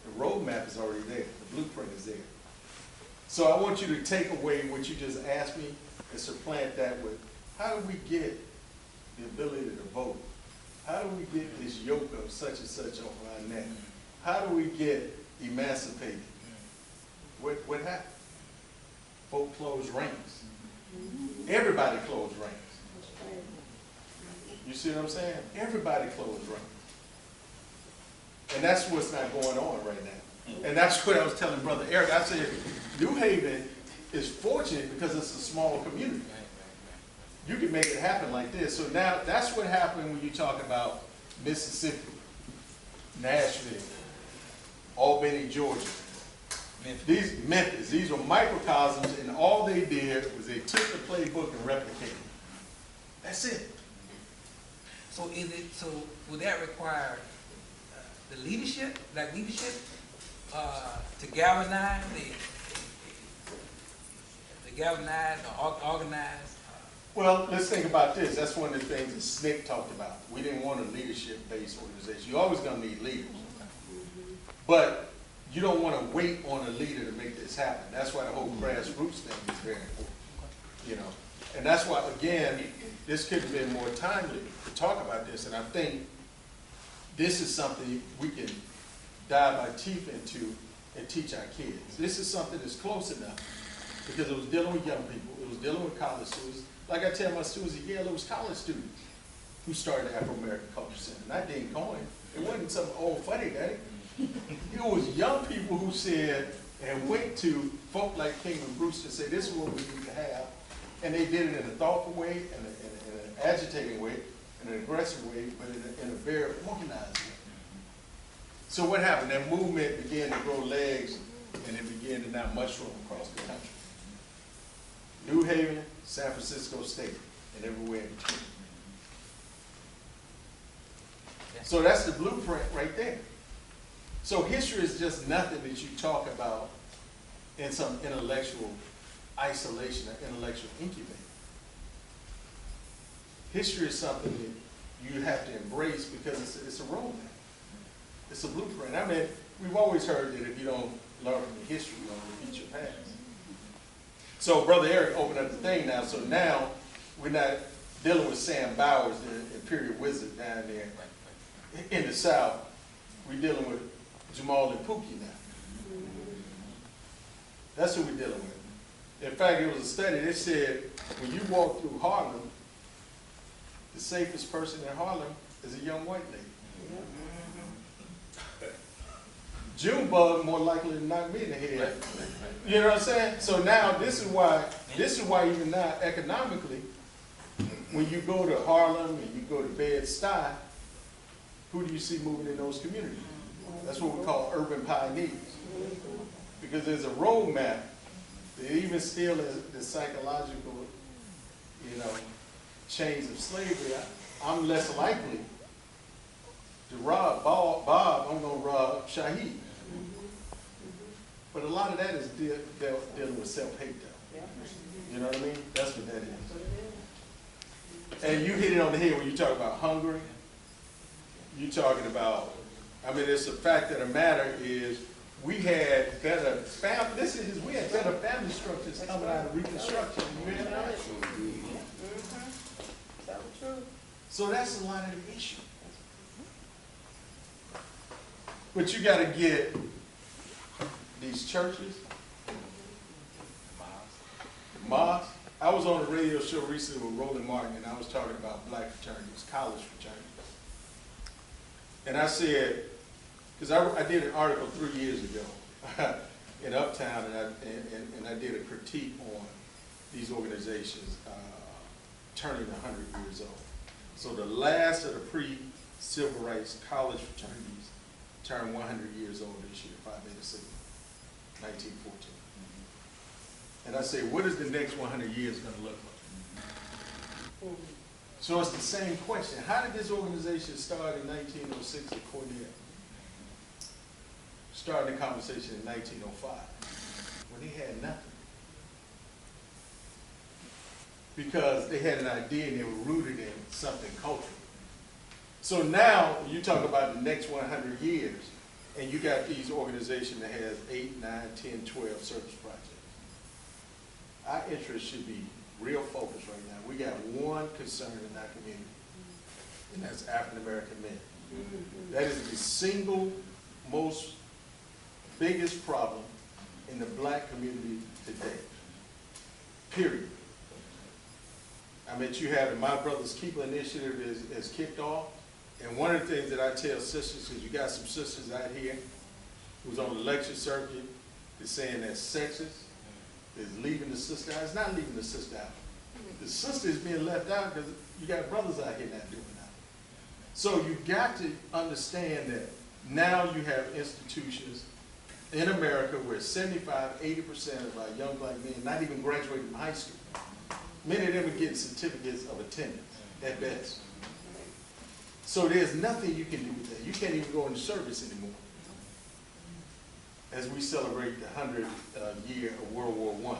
The roadmap is already there. The blueprint is there. So I want you to take away what you just asked me and supplant that with, how do we get the ability to vote? How do we get this yoke of such and such off our neck? How do we get emancipated? What happened? Folk closed ranks. Everybody closed ranks. You see what I'm saying? Everybody closed ranks. And that's what's not going on right now. And that's what I was telling Brother Eric. I said, New Haven is fortunate because it's a small community. You can make it happen like this. So now that's what happened when you talk about Mississippi, Nashville, Albany, Georgia. Memphis. These were microcosms, and all they did was they took the playbook and replicated it. That's it. So would that require the leadership, black leadership, to galvanize or organize? Well, let's think about this. That's one of the things that SNCC talked about. We didn't want a leadership-based organization. You're always going to need leaders. But you don't want to wait on a leader to make this happen. That's why the whole grassroots thing is very important. You know, and that's why, again, this could have been more timely to talk about this. And I think this is something we can dive our teeth into and teach our kids. This is something that's close enough because it was dealing with young people. It was dealing with college students. Like I tell my students at Yale, it was college students who started the Afro-American Culture Center, not Dean Cohen. It wasn't some old funny guy. It was young people who said and went to folk like King and Brewster and said, this is what we need to have. And they did it in a thoughtful way, in an agitating way, in an aggressive way, but in a very organized way. So what happened? That movement began to grow legs, and it began to now mushroom across the country. New Haven, San Francisco State, and everywhere in between. So that's the blueprint right there. So history is just nothing that you talk about in some intellectual isolation or intellectual incubator. History is something that you have to embrace because it's a roadmap. It's a blueprint. I mean, we've always heard that if you don't learn from the history, you don't repeat your past. So Brother Eric opened up the thing now, so now we're not dealing with Sam Bowers, the Imperial Wizard down there in the South. We're dealing with Jamal and Pookie now. That's who we're dealing with. In fact, it was a study that said when you walk through Harlem, the safest person in Harlem is a young white lady. Junebug more likely to knock me in the head. You know what I'm saying? So now this is why even now economically, when you go to Harlem and you go to Bed-Stuy, who do you see moving in those communities? That's what we call urban pioneers. Because there's a roadmap that even still is the psychological, you know, chains of slavery. I'm less likely to rob Bob, I'm going to rob Shaheed. But a lot of that is dealing with self-hate though. You know what I mean? That's what that is. And you hit it on the head when you talk about hungry. You're talking about, I mean, it's a fact of the matter is we had better family structures coming out of Reconstruction. You hear that? So that's a lot of the issue. But you got to get these churches, mosques. I was on a radio show recently with Roland Martin, and I was talking about black fraternities, college fraternities. And I said, because I did an article 3 years ago in Uptown, and I did a critique on these organizations turning 100 years old. So the last of the pre-civil rights college fraternities turned 100 years old this year, 5/8/6, 1914. And I say, what is the next 100 years going to look like? So it's the same question. How did this organization start in 1906 at Cornell? Started the conversation in 1905 when they had nothing. Because they had an idea and they were rooted in something cultural. So now, when you talk about the next 100 years, And you got these organizations that has 8, 9, 10, 12 service projects. Our interest should be real focused right now. We got one concern in our community, and that's African American men. That is the single most biggest problem in the black community today. Period. I mean, you have the My Brother's Keeper initiative is kicked off. And one of the things that I tell sisters, because you got some sisters out here who's on the lecture circuit, is saying that sexist is leaving the sister out. It's not leaving the sister out. The sister is being left out because you got brothers out here not doing that. So you got to understand that now you have institutions in America where 75, 80% of our young black men not even graduated from high school. Many of them are getting certificates of attendance at best. So there's nothing you can do with that. You can't even go into service anymore. As we celebrate the 100th year of World War I.